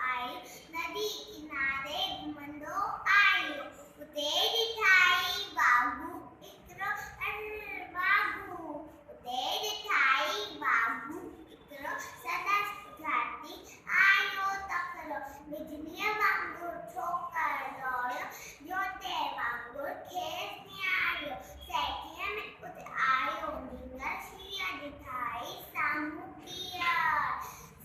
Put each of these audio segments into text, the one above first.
आयो नदी किनारे घुमंदो आयो उते ॾिठाई बाबू हिकिड़ो बाबू उते ॾिठाई बाबू हिकिड़ो सदा गुजराती आयो तकिड़ो बिजलीअ वांगुरु छोकर दौड़ियो जोते वांगुरु खेसि निहारियो सेठीअ में उते आयो नींगर शींहं ॾिठाई साम्हूं पीअर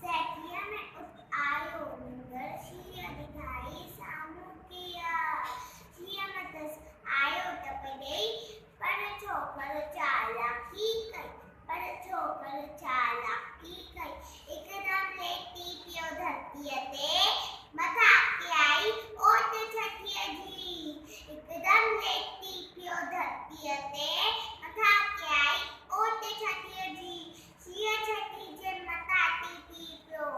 सेठीअ में उते आयो नींगर शींहं ॾिठाई साम्हूं पीअर शींहं मथसि आयो टप ॾेई पर छोकर चालाकी कई हिकदमि लेटी पियो धरतीअ ते मथां के आई ओट छठीअ जी हिकदमि लेटी पियो धरतीअ ते मथां के आई ओट छठीअ जी शींहं छठी जे मथां टीटी पियो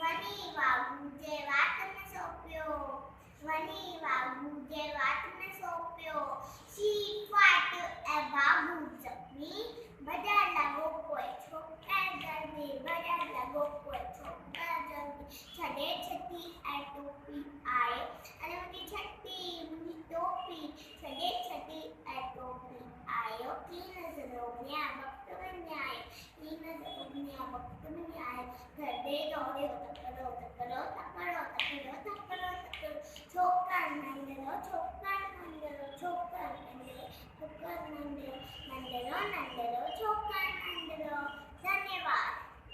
वञी वाघू जे वात में सोपियो शींहुं फाटियो ऐं बाबू ज़ख़्मी भॼण लॻो पोइ छोकर जल्दी छॾे छठी ऐं टोपी आए अरे मुंहिंजी छठी मुंहिंजी टोपी छॾे छठी ऐं टोपी आयो की नज़रो में वक़्त में आए घरदे दौड़ियो तकिड़ो छोकर नंढड़ो